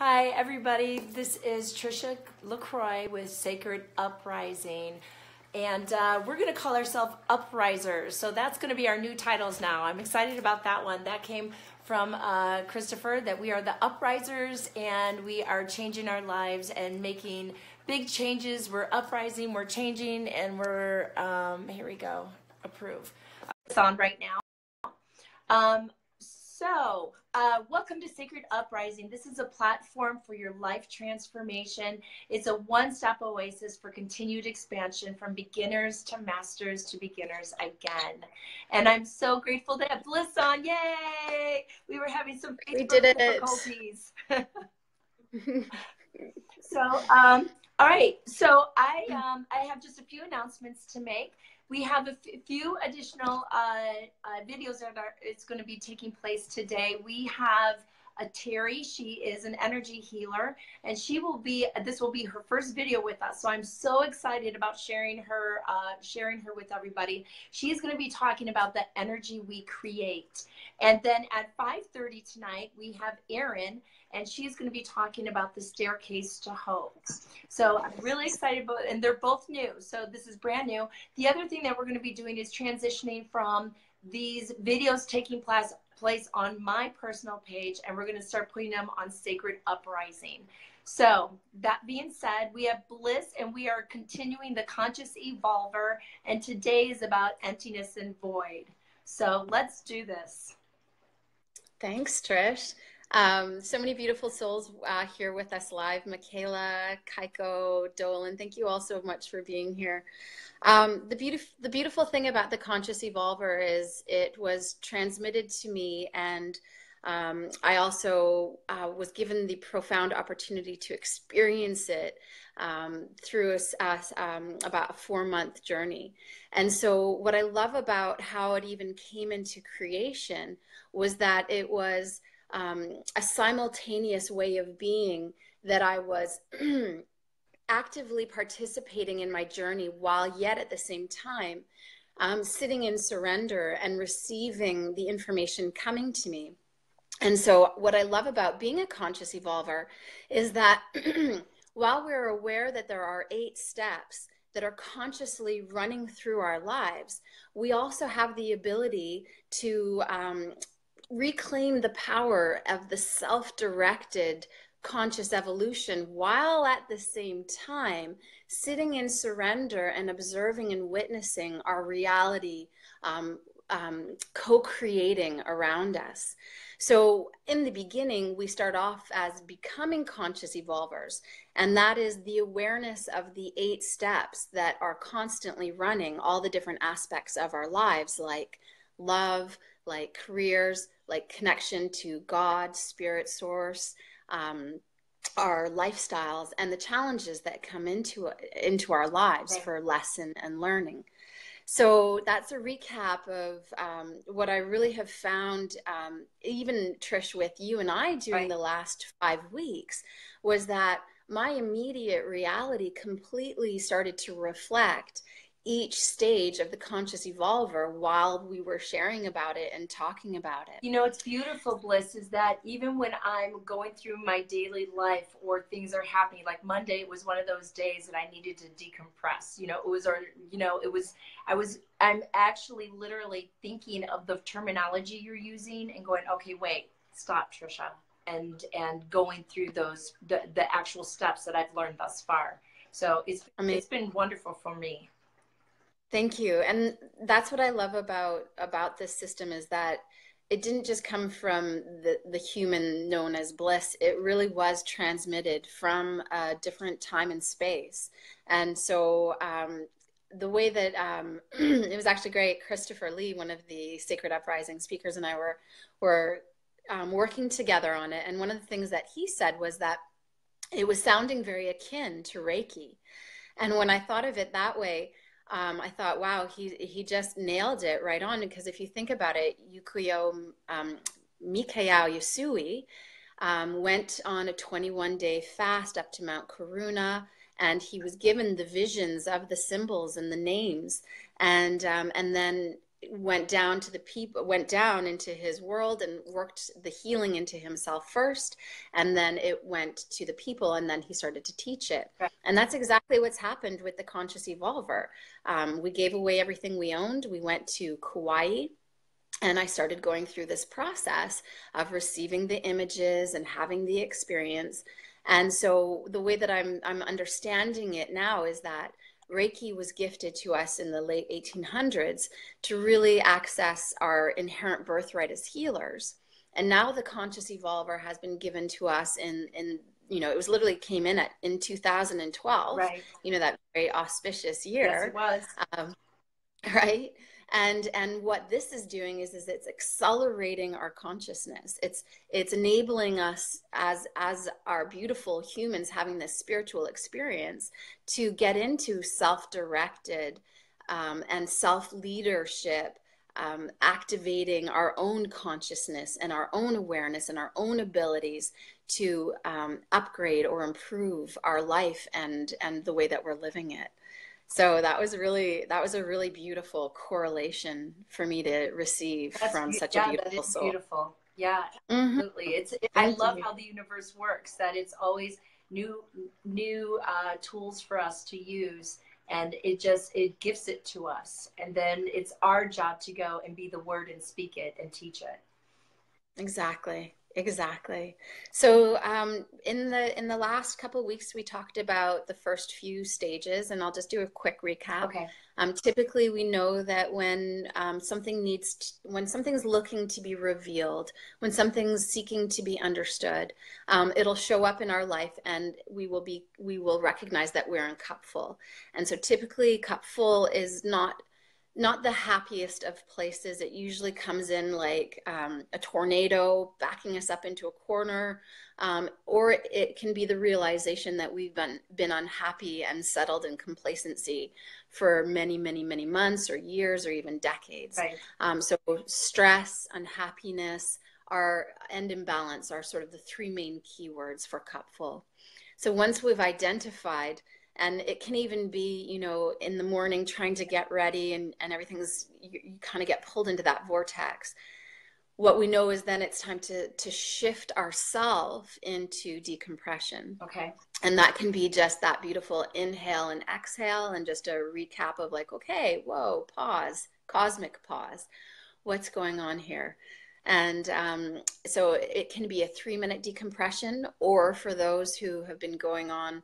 Hi, everybody. This is Trisha LaCroix with Sacred Uprising. And we're going to call ourselves Uprisers. So that's going to be our new titles now. I'm excited about that one. That came from Christopher, that we are the Uprisers and we are changing our lives and making big changes. We're uprising, we're changing, and we're, here we go, approve. It's on right now. Welcome to Sacred Uprising. This is a platform for your life transformation. It's a one-stop oasis for continued expansion from beginners to masters to beginners again. And I'm so grateful to have Bliss on. Yay! We were having some Facebook difficulties. All right. So I have just a few announcements to make. We have a few additional videos that it's going to be taking place today. We have Terry. She is an energy healer, and this will be her first video with us. So I'm so excited about sharing her with everybody. She's going to be talking about the energy we create. And then at 5:30 tonight, we have Erin, and she's going to be talking about the staircase to hope. So I'm really excited about it, and they're both new. So this is brand new. The other thing that we're going to be doing is transitioning from these videos taking place on my personal page, and we're going to start putting them on Sacred Uprising. So that being said, we have Bliss, and we are continuing the Conscious Evolver, and today is about emptiness and void. So let's do this. Thanks, Trish. So many beautiful souls here with us live. Michaela, Kaiko, Dolan, thank you all so much for being here. The beautiful thing about the Conscious Evolver is it was transmitted to me, and I also was given the profound opportunity to experience it through about a 4-month journey. And so what I love about how it even came into creation was that it was a simultaneous way of being, that I was actively participating in my journey while yet at the same time sitting in surrender and receiving the information coming to me. And so what I love about being a conscious evolver is that while we're aware that there are 8 steps that are consciously running through our lives, we also have the ability to reclaim the power of the self-directed conscious evolution, while at the same time sitting in surrender and observing and witnessing our reality co-creating around us. So in the beginning, we start off as becoming conscious evolvers, and that is the awareness of the 8 steps that are constantly running all the different aspects of our lives, like love, like careers, like connection to God, spirit source, our lifestyles, and the challenges that come into our lives for lesson and learning. So that's a recap of what I really have found, even Trish, with you and I during the last 5 weeks, was that my immediate reality completely started to reflect each stage of the conscious evolver while we were sharing about it and talking about it. You know, it's beautiful, Bliss, is that even when I'm going through my daily life or things are happening, like Monday was one of those days that I needed to decompress. I'm actually literally thinking of the terminology you're using and going, okay, wait, stop, Trisha, and going through the actual steps that I've learned thus far. So it's been wonderful for me. Thank you. And that's what I love about this system, is that it didn't just come from the human known as Bliss. It really was transmitted from a different time and space. And so the way that it was actually great, Christopher Lee, one of the Sacred Uprising speakers, and I were working together on it. And one of the things that he said was that it was sounding very akin to Reiki. And when I thought of it that way, I thought, wow, he just nailed it right on. Because if you think about it, Mikao Yasui went on a 21-day fast up to Mount Karuna, and he was given the visions of the symbols and the names, and then went down to the people, went down into his world and worked the healing into himself first, and then it went to the people, and then he started to teach it. Right. And that's exactly what's happened with the Conscious Evolver. We gave away everything we owned. We went to Kauai, and I started going through this process of receiving the images and having the experience. And so the way that I'm understanding it now is that Reiki was gifted to us in the late 1800s to really access our inherent birthright as healers. And now the Conscious Evolver has been given to us in it was literally came in 2012, Right. That very auspicious year. Yes, it was. Right. And what this is doing is it's accelerating our consciousness. It's enabling us as our beautiful humans having this spiritual experience to get into self-directed and self-leadership, activating our own consciousness and our own awareness and our own abilities to upgrade or improve our life and the way that we're living it. So that was a really beautiful correlation for me to receive from such a beautiful soul. Beautiful. Yeah, Mm-hmm. absolutely. I love how the universe works, that it's always new tools for us to use, and it gives it to us, and then it's our job to go and be the word and speak it and teach it. Exactly. So in the last couple of weeks, we talked about the first few stages, and I'll just do a quick recap. Okay. Typically, we know that when when something's looking to be revealed, when something's seeking to be understood, it'll show up in our life, and we will recognize that we're in cup full. And so typically, cup full is not the happiest of places. It usually comes in like a tornado backing us up into a corner, or it can be the realization that we've been unhappy and settled in complacency for many, many, many months or years or even decades. Right. So stress, unhappiness, and imbalance are sort of the three main keywords for cup full. So once we've identified, and it can even be, in the morning trying to get ready and everything's, you kind of get pulled into that vortex. What we know is then it's time to shift ourselves into decompression. Okay. And that can be just that beautiful inhale and exhale and just a recap of like, okay, whoa, pause, cosmic pause. What's going on here? And so it can be a 3-minute decompression, or for those who have been going on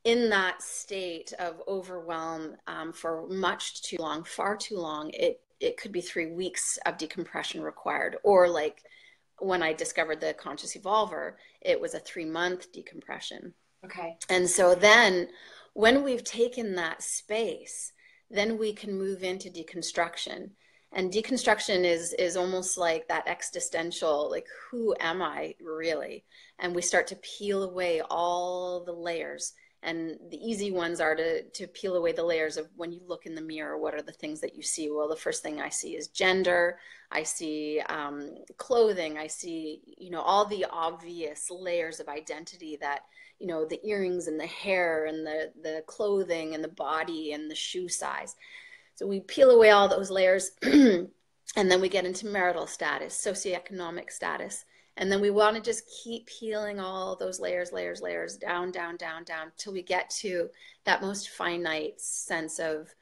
in that state of overwhelm for much too long, far too long, it could be 3 weeks of decompression required. Or like when I discovered the Conscious Evolver, it was a 3-month decompression. Okay. And so then when we've taken that space, then we can move into deconstruction. And deconstruction is almost like that existential, like, who am I really? And we start to peel away all the layers. And the easy ones are to peel away the layers of when you look in the mirror, what are the things that you see? Well, the first thing I see is gender. I see clothing. I see, all the obvious layers of identity that, the earrings and the hair and the clothing and the body and the shoe size. So we peel away all those layers and then we get into marital status, socioeconomic status. And then we want to just keep peeling all those layers down till we get to that most finite sense of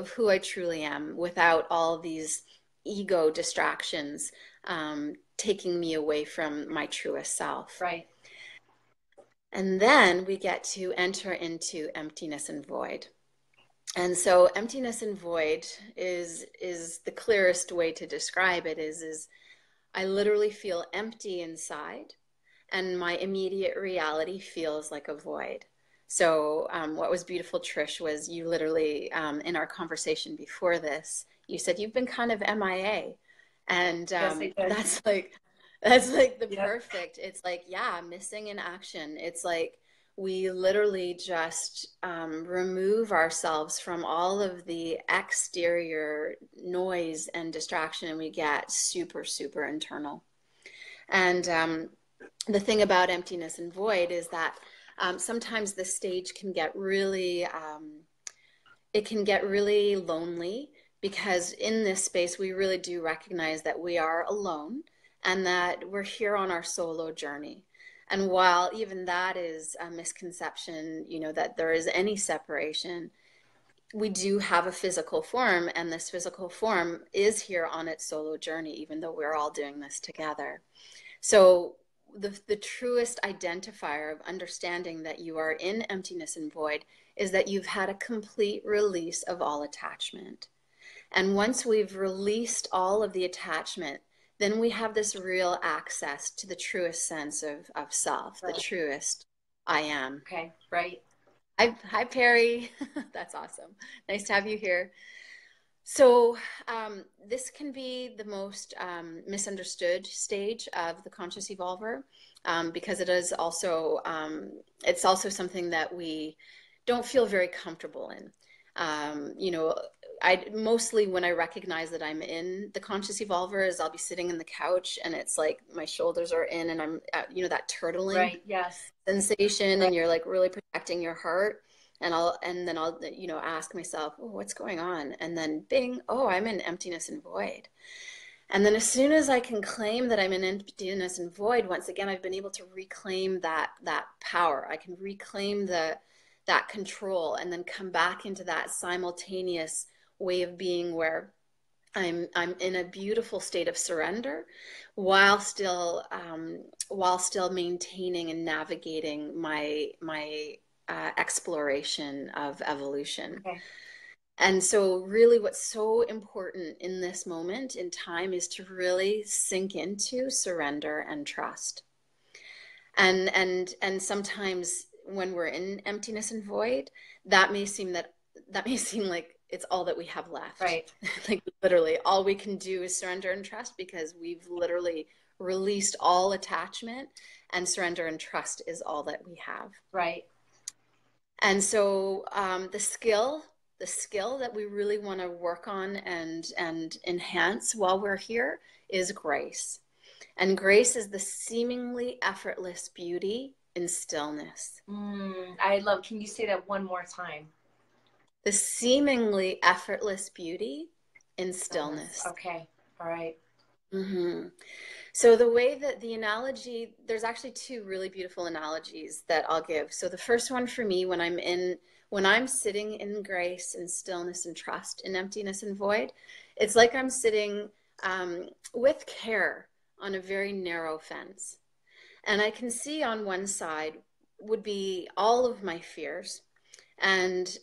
who I truly am, without all these ego distractions taking me away from my truest self. Right. And then we get to enter into emptiness and void. And so emptiness and void is the clearest way to describe it is I literally feel empty inside, and my immediate reality feels like a void. So what was beautiful, Trish, was you literally, in our conversation before this, you said you've been kind of MIA. And Yes, that's like the Yep. perfect, it's like, yeah, missing in action. It's like we literally just remove ourselves from all of the exterior noise and distraction, and we get super, super internal. And the thing about emptiness and void is that sometimes the stage can get really, it can get really lonely, because in this space, we really do recognize that we are alone and that we're here on our solo journey. And while even that is a misconception, you know, that there is any separation, we do have a physical form, and this physical form is here on its solo journey, even though we're all doing this together. So the truest identifier of understanding that you are in emptiness and void is that you've had a complete release of all attachment. And once we've released all of the attachment, then we have this real access to the truest sense of self, Right. the truest I am. Okay, right. Hi, Perry. That's awesome. Nice to have you here. So this can be the most misunderstood stage of the conscious evolver, because it is also it's also something that we don't feel very comfortable in. You know, I mostly, when I recognize that I'm in the conscious evolver, is I'll be sitting in the couch and it's like my shoulders are in and I'm you know, that turtling Right, yes. sensation, Right. and you're like really protecting your heart. And then I'll, you know, ask myself, oh, what's going on? And then bing, oh, I'm in emptiness and void. And then as soon as I can claim that I'm in emptiness and void, once again, I've been able to reclaim that power. I can reclaim that control, and then come back into that simultaneous way of being where I'm in a beautiful state of surrender, while still maintaining and navigating my exploration of evolution. Okay. And so really what's so important in this moment in time is to really sink into surrender and trust. And sometimes when we're in emptiness and void, that may seem like it's all that we have left. Right. Like literally all we can do is surrender and trust, because we've literally released all attachment, and surrender and trust is all that we have. Right. And so the skill that we really want to work on and enhance while we're here is grace. And grace is the seemingly effortless beauty in stillness. I love, can you say that one more time? The seemingly effortless beauty in stillness. Okay. All right. Mm-hmm. So the way that the analogy, there's actually two really beautiful analogies that I'll give. So the first one for me, when I'm sitting in grace and stillness and trust in emptiness and void, it's like I'm sitting with care on a very narrow fence. And I can see on one side would be all of my fears, and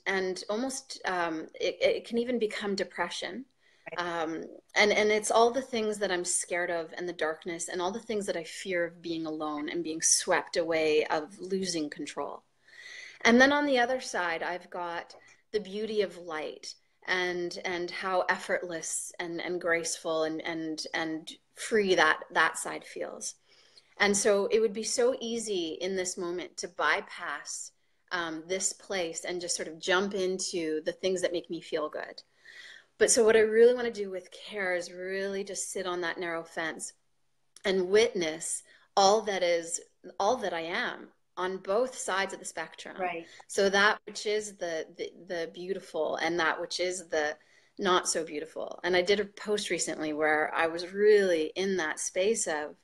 almost it can even become depression. And it's all the things that I'm scared of, and the darkness, and all the things that I fear of being alone and being swept away, of losing control. And then on the other side, I've got the beauty of light, and how effortless and graceful and free that side feels. And so it would be so easy in this moment to bypass this place and just sort of jump into the things that make me feel good. But so what I really want to do with care is really just sit on that narrow fence and witness all that I am on both sides of the spectrum. Right. So that which is the beautiful, and that which is the not so beautiful. And I did a post recently where I was really in that space of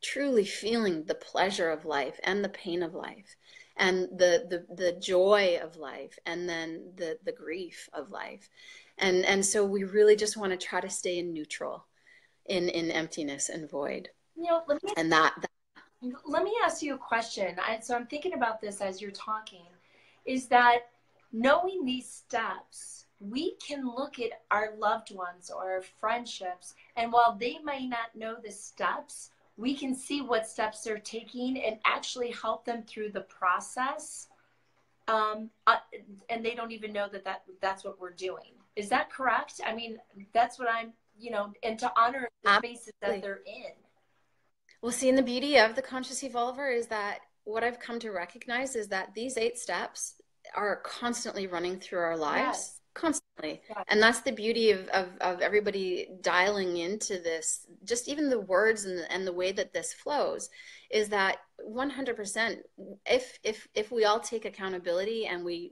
truly feeling the pleasure of life and the pain of life, and the joy of life, and then the grief of life. And so we really just want to try to stay in neutral in emptiness and void. You know, let me ask you a question. So I'm thinking about this as you're talking, is that knowing these steps, we can look at our loved ones or our friendships, and while they may not know the steps, we can see what steps they're taking and actually help them through the process. And they don't even know that's what we're doing. Is that correct? I mean, that's what I'm, and to honor the spaces that they're in. Well, see, and the beauty of the conscious evolver is that what I've come to recognize is that these 8 steps are constantly running through our lives. Yes. Constantly. Yeah. And that's the beauty of everybody dialing into this, just even the words and the way that this flows, is that 100%, if we all take accountability and we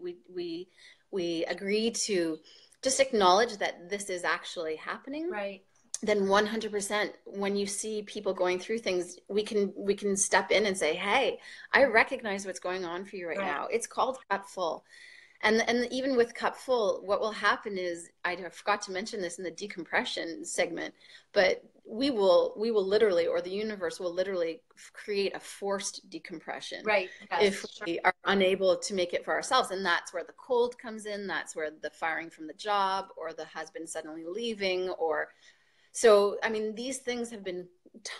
agree to just acknowledge that this is actually happening, Right. then 100%, when you see people going through things, we can step in and say, hey, I recognize what's going on for you right Right. now. It's called cup full. And even with cup full, what will happen is, I forgot to mention this in the decompression segment, but we will literally, or the universe will literally create a forced decompression. Right. If Yes. Sure. we are unable to make it for ourselves. And that's where the cold comes in. That's where the firing from the job, or the husband suddenly leaving, or so, I mean, these things have been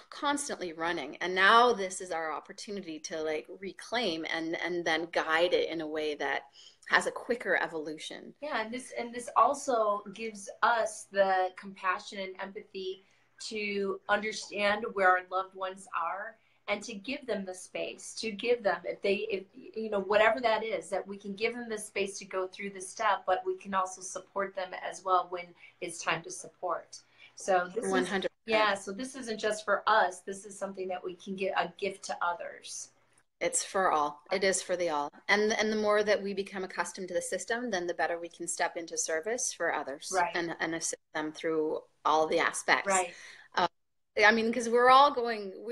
constantly running, and now this is our opportunity to like reclaim and then guide it in a way that has a quicker evolution. Yeah, and this also gives us the compassion and empathy to understand where our loved ones are, and to give them the space, to give them, if you know, whatever that is, that we can give them the space to go through the step, but we can also support them as well when it's time to support. So this is 100%. yeah, so this isn't just for us, this is something that we can get a gift to others. It's for all. It is for the all. And the more that we become accustomed to the system, then the better we can step into service for others, Right. and assist them through all the aspects. Right. I mean, because we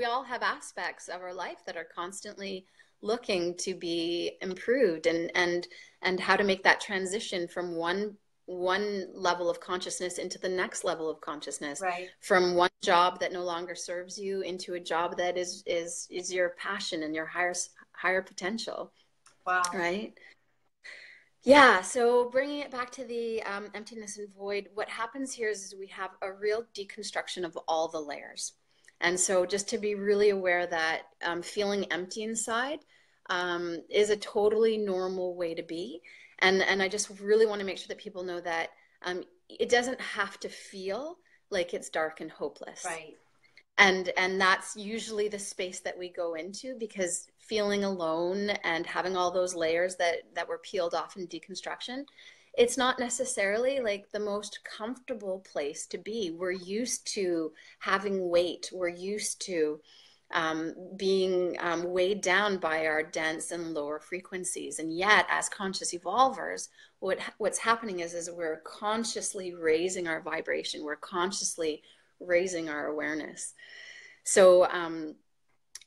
all have aspects of our life that are constantly looking to be improved, and how to make that transition from one level of consciousness into the next level of consciousness. Right. From one job that no longer serves you into a job that is your passion and your higher potential. Wow. Right. Yeah, so bringing it back to the emptiness and void, what happens here is we have a real deconstruction of all the layers. And so just to be really aware that feeling empty inside is a totally normal way to be. And I just really want to make sure that people know that it doesn't have to feel like it's dark and hopeless. Right. And that's usually the space that we go into, because feeling alone and having all those layers that were peeled off in deconstruction, it's not necessarily like the most comfortable place to be. We're used to having weight. We're used to being weighed down by our dense and lower frequencies. And yet, as conscious evolvers, what's happening is we're consciously raising our vibration. We're consciously raising our awareness. So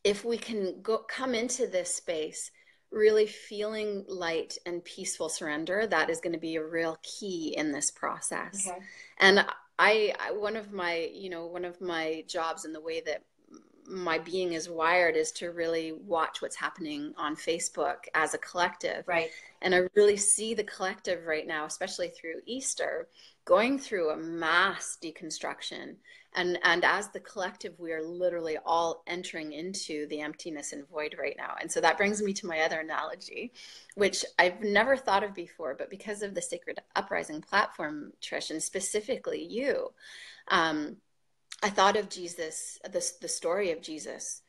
if we can come into this space really feeling light and peaceful surrender, that is going to be a real key in this process. Okay. And one of my jobs in the way that my being is wired is to really watch what's happening on Facebook as a collective. Right. And I really see the collective right now, especially through Easter, going through a mass deconstruction. And as the collective, we are literally all entering into the emptiness and void right now. And so that brings me to my other analogy, which I've never thought of before, but because of the Sacred Uprising platform, Trish, and specifically you, I thought of Jesus, the story of Jesus,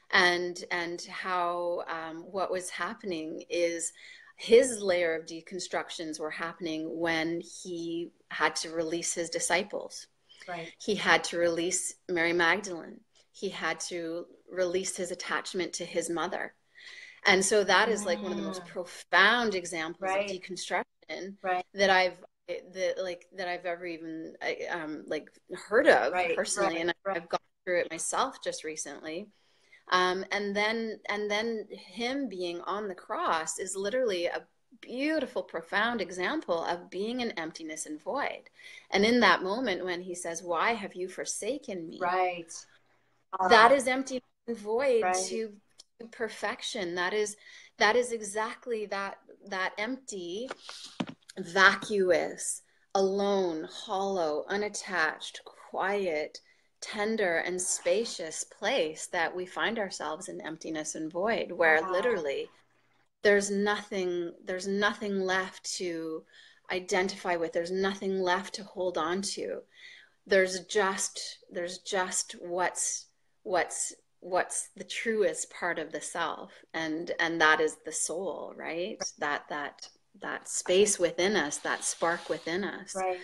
and how what was happening is his layer of deconstructions were happening when he had to release his disciples. Right. He had to release Mary Magdalene. He had to release his attachment to his mother. And so that is like one of the most profound examples of deconstruction that I've ever even heard of personally. And I've gone through it myself just recently. And then him being on the cross is literally a beautiful, profound example of being in emptiness and void. And in that moment when he says, "Why have you forsaken me?" Right. That is emptiness and void Right. to perfection. That is exactly that empty, vacuous, alone, hollow, unattached, quiet, tender, and spacious place that we find ourselves in emptiness and void, where literally there's nothing left to identify with. There's nothing left to hold on to. There's just what's the truest part of the self, and that is the soul, right? That space within us, that spark within us. Right.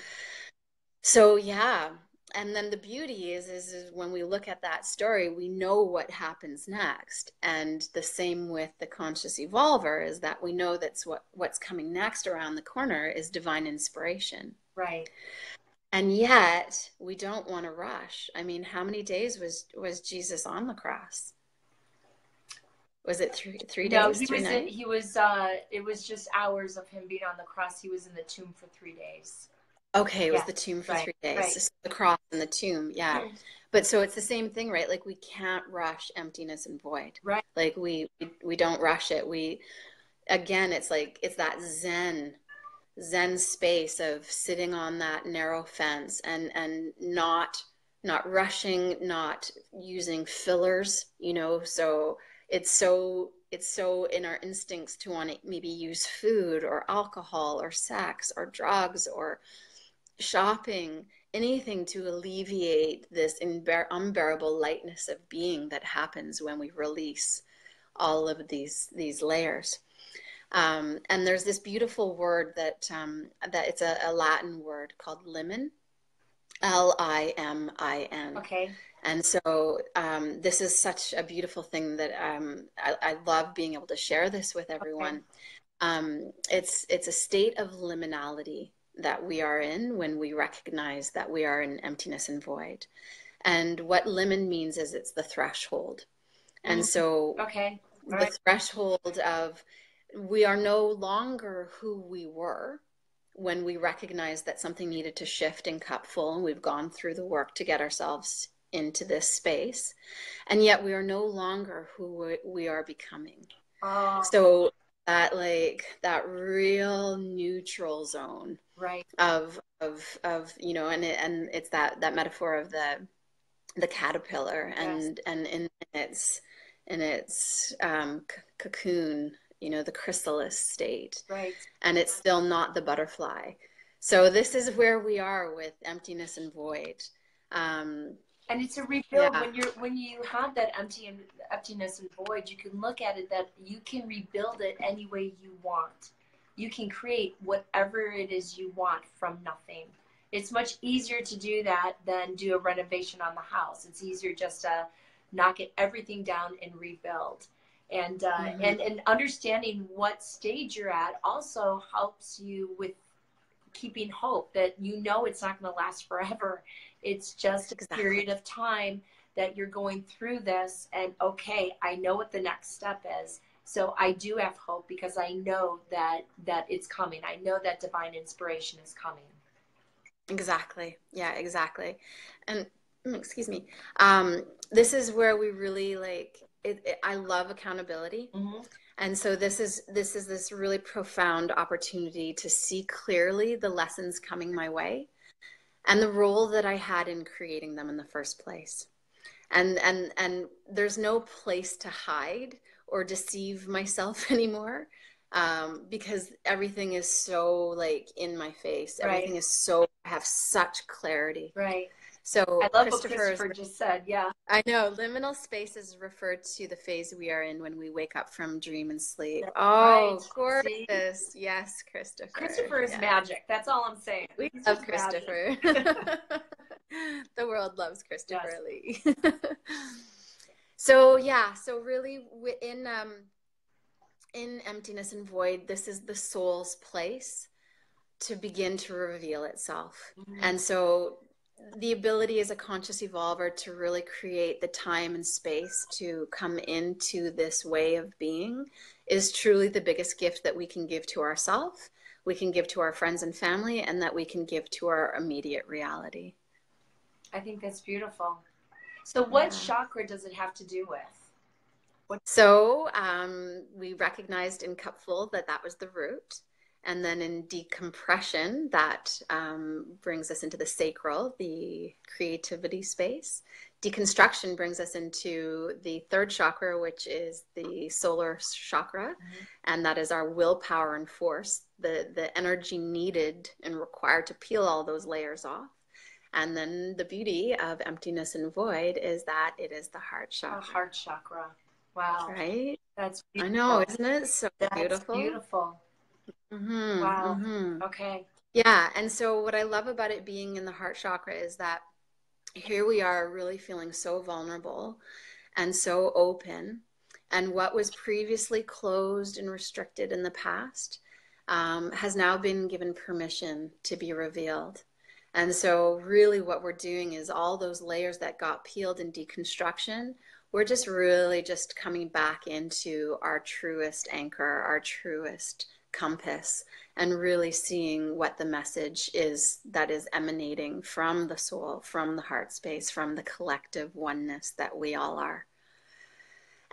So yeah. And then the beauty is when we look at that story, we know what happens next. And the same with the conscious evolver is that we know that's what's coming next around the corner is divine inspiration. Right. And yet we don't want to rush. I mean, how many days was Jesus on the cross? Was it three No, days, 3 nights? it was just hours of him being on the cross. He was in the tomb for 3 days. Okay, it was Yeah. the tomb for Right. 3 days. Right. So the cross and the tomb, yeah. But so it's the same thing, right? Like we can't rush emptiness and void. Right. Like we don't rush it. We again, it's like it's that zen space of sitting on that narrow fence and not rushing, not using fillers, you know. So it's so in our instincts to want to maybe use food or alcohol or sex or drugs or shopping, anything to alleviate this unbearable lightness of being that happens when we release all of these layers. And there's this beautiful word that it's a Latin word called limin, Limin. Okay. And so this is such a beautiful thing that I love being able to share this with everyone. Okay. It's a state of liminality that we are in when we recognize that we are in emptiness and void. And what limin means is it's the threshold. And so okay. the threshold of we are no longer who we were when we recognize that something needed to shift in cup full, and we've gone through the work to get ourselves into this space, and yet we are no longer who we are becoming. So that that real neutral zone, right, of you know, and it's that metaphor of the caterpillar, and in its cocoon, you know, the chrysalis state, right, and it's still not the butterfly. So this is where we are with emptiness and void. And it's a rebuild. When you have that emptiness and void, you can look at it that you can rebuild it any way you want. You can create whatever it is you want from nothing. It's much easier to do that than do a renovation on the house. It's easier just to knock everything down and rebuild. And and understanding what stage you're at also helps you with keeping hope that you know it's not going to last forever. It's just a period of time that you're going through this, and okay, I know what the next step is. So I do have hope because I know that it's coming. I know that divine inspiration is coming. Exactly. Yeah, exactly. And excuse me. This is where we really I love accountability. And so this is this really profound opportunity to see clearly the lessons coming my way and the role that I had in creating them in the first place. And there's no place to hide or deceive myself anymore, because everything is so in my face. Everything is so, I have such clarity. Right. So I love what Christopher just said. Yeah. I know. Liminal space is referred to the phase we are in when we wake up from dream and sleep. Gorgeous. See? Yes, Christopher. Christopher is magic. That's all I'm saying. We love Christopher. The world loves Christopher Lee. So really in emptiness and void, this is the soul's place to begin to reveal itself. And so the ability as a conscious evolver to really create the time and space to come into this way of being is truly the biggest gift that we can give to ourselves, we can give to our friends and family, and that we can give to our immediate reality. I think that's beautiful. So what chakra does it have to do with? So we recognized in Cupful that was the root. And then in decompression, that brings us into the sacral, the creativity space. Deconstruction brings us into the third chakra, which is the solar chakra. And that is our willpower and force, the energy needed and required to peel all those layers off. And then the beauty of emptiness and void is that it is the heart chakra. The heart chakra. Wow. Right? That's beautiful. I know, isn't it so beautiful? That's beautiful. Wow. Okay. Yeah. And so what I love about it being in the heart chakra is that here we are really feeling so vulnerable and so open. And what was previously closed and restricted in the past has now been given permission to be revealed. And so really what we're doing is all those layers that got peeled in deconstruction, we're just really just coming back into our truest anchor, our truest compass, and really seeing what the message is that is emanating from the soul, from the heart space, from the collective oneness that we all are.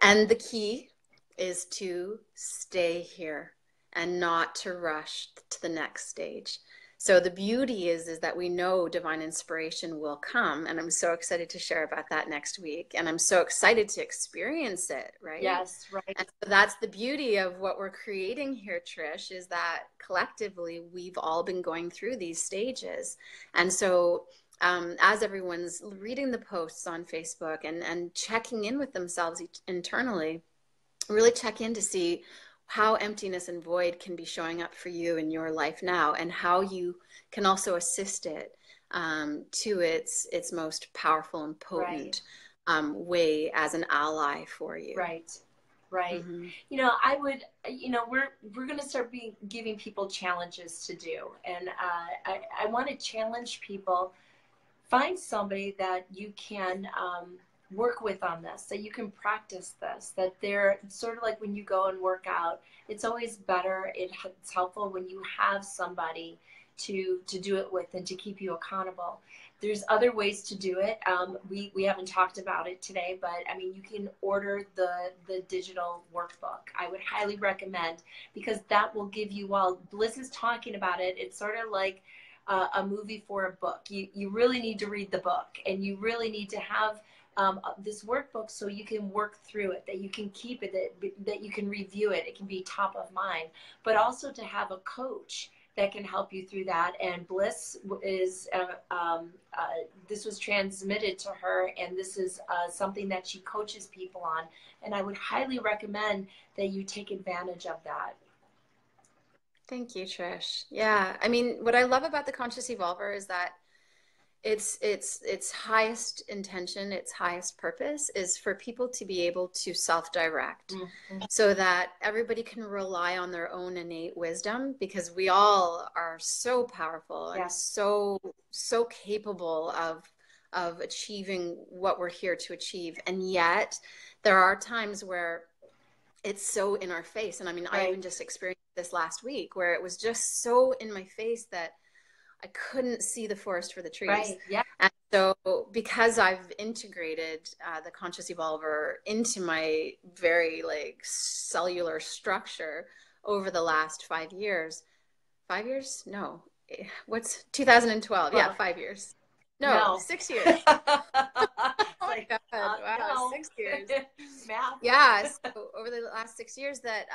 And the key is to stay here and not to rush to the next stage. So the beauty is that we know divine inspiration will come, and I'm so excited to share about that next week. And I'm so excited to experience it, right? Yes, right. And so that's the beauty of what we're creating here, Trish, is that collectively we've all been going through these stages. And so as everyone's reading the posts on Facebook and checking in with themselves internally, really check in to see how emptiness and void can be showing up for you in your life now, and how you can also assist it to its most powerful and potent way as an ally for you. Right. Right. Mm-hmm. You know, I would, you know, we're going to start giving people challenges to do. And I want to challenge people. Find somebody that you can work with on this, that you can practice this, that they're sort of like when you go and work out, it's always better. It's helpful when you have somebody to do it with and to keep you accountable. There's other ways to do it. We haven't talked about it today, but I mean, you can order the digital workbook. I would highly recommend, because that will give you, while Bliss is talking about it, it's sort of like a movie for a book. You really need to read the book, and you really need to have this workbook so you can work through it, that you can keep it, that you can review it. It can be top of mind, but also to have a coach that can help you through that. And Bliss is, this was transmitted to her, and this is something that she coaches people on. And I would highly recommend that you take advantage of that. Thank you, Trish. Yeah, I mean, what I love about the Conscious Evolver is that its highest intention, its highest purpose is for people to be able to self-direct, so that everybody can rely on their own innate wisdom, because we all are so powerful and so capable of achieving what we're here to achieve. And yet there are times where it's so in our face. And I mean, I even just experienced this last week, where it was just so in my face that I couldn't see the forest for the trees. Right. Yeah. And so because I've integrated the Conscious Evolver into my very cellular structure over the last 5 years, 5 years? No. What's 2012? Yeah, 5 years. No. 6 years. Oh my God. Wow, no. 6 years. Math. Yeah. So over the last 6 years that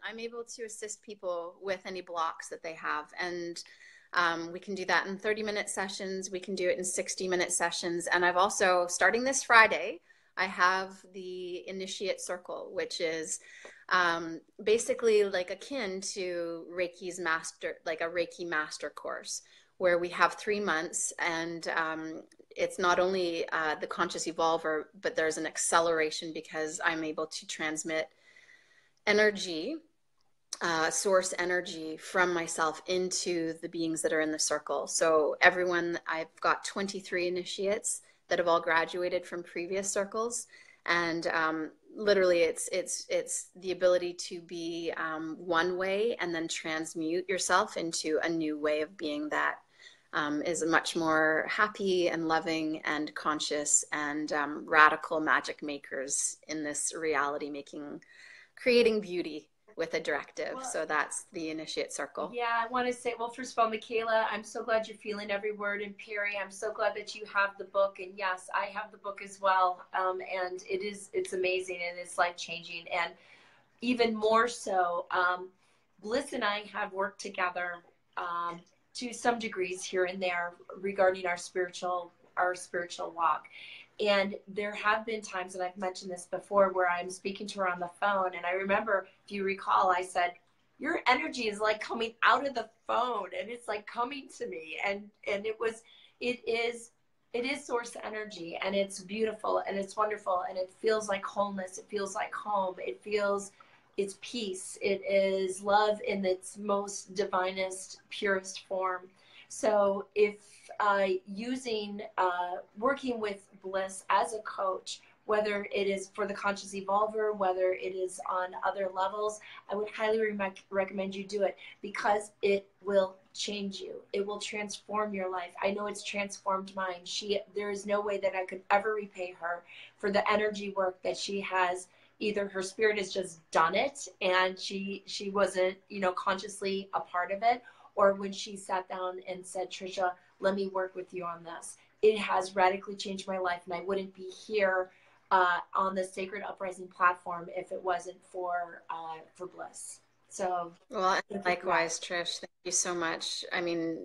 I'm able to assist people with any blocks that they have. And we can do that in 30-minute sessions. We can do it in 60-minute sessions. And I've also, starting this Friday, I have the Initiate Circle, which is basically like akin to Reiki's master, like a Reiki master course, where we have 3 months. And it's not only the Conscious Evolver, but there's an acceleration, because I'm able to transmit energy, source energy from myself into the beings that are in the circle. So everyone, I've got 23 initiates that have all graduated from previous circles. And literally it's the ability to be one way and then transmute yourself into a new way of being that is much more happy and loving and conscious and radical magic makers in this reality, creating beauty with a directive. Well, so that's the Initiate Circle. Yeah, I want to say, well, first of all, Michaela, I'm so glad you're feeling every word. And Perry, I'm so glad that you have the book. And yes, I have the book as well. And it's amazing, and it's life-changing. And even more so, Bliss and I have worked together to some degrees here and there regarding our spiritual walk. And there have been times, and I've mentioned this before, where I'm speaking to her on the phone. And I remember, if you recall, I said, your energy is like coming out of the phone, and it's like coming to me. And it is source energy, and it's beautiful, and it's wonderful, and it feels like wholeness. It feels like home. It feels it's peace. It is love in its most divinest, purest form. So if working with Bliss as a coach, whether it is for the conscious evolver, whether it is on other levels, I would highly recommend you do it, because it will change you. It will transform your life. I know it's transformed mine. There is no way that I could ever repay her for the energy work that she has. Either her spirit has just done it and she wasn't, consciously a part of it, or when she sat down and said, Trisha, let me work with you on this. It has radically changed my life, and I wouldn't be here on the Sacred Uprising platform if it wasn't for Bliss. So, well, likewise, Trish, thank you so much. I mean,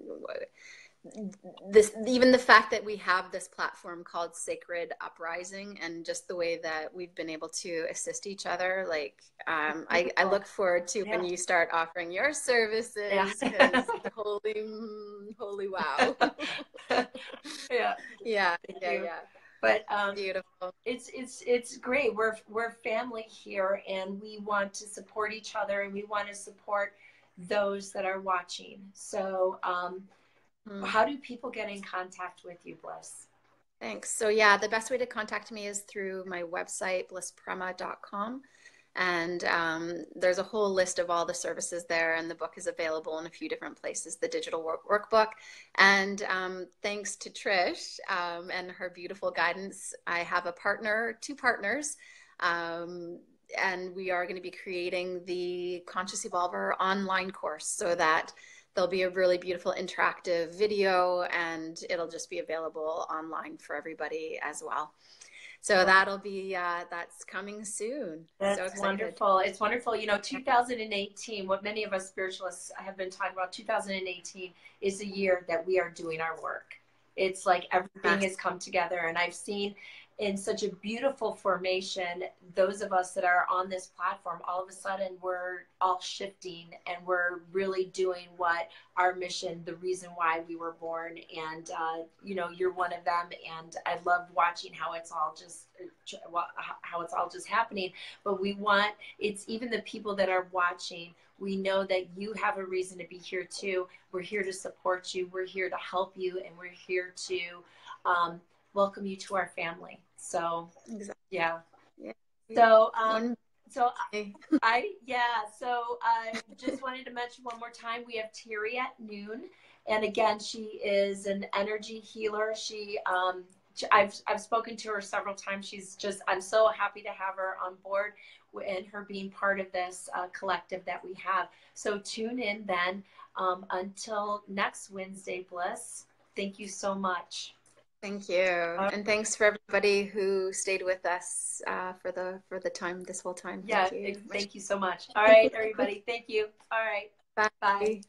even the fact that we have this platform called Sacred Uprising, and just the way that we've been able to assist each other, like I look forward to when you start offering your services, because holy wow. yeah. But beautiful. It's great. We're family here, and we want to support each other, and we want to support those that are watching. So how do people get in contact with you, Bliss? Thanks. So yeah, the best way to contact me is through my website, blissprema.com. And there's a whole list of all the services there, and the book is available in a few different places, the digital workbook. And thanks to Trish and her beautiful guidance, I have two partners, and we are going to be creating the Conscious Evolver online course, so that there'll be a really beautiful interactive video, and it'll just be available online for everybody as well. So that'll be, that's coming soon. That's so wonderful. It's wonderful. 2018, what many of us spiritualists have been talking about, 2018 is the year that we are doing our work. It's like everything has come together, and I've seen in such a beautiful formation, those of us that are on this platform, all of a sudden we're all shifting, and we're really doing what our mission, the reason why we were born. And, you're one of them. And I love watching how it's all just happening. But it's even the people that are watching, we know that you have a reason to be here too. We're here to support you. We're here to help you. And we're here to welcome you to our family. So, yeah. So, I just wanted to mention one more time, we have Terry at noon. And again, she is an energy healer. I've spoken to her several times. I'm so happy to have her on board, and her being part of this collective that we have. So tune in then. Until next Wednesday, Bliss. Thank you so much. Thank you. And thanks for everybody who stayed with us for the time, this whole time. Thank you so much. All right, everybody. Thank you. All right. Bye.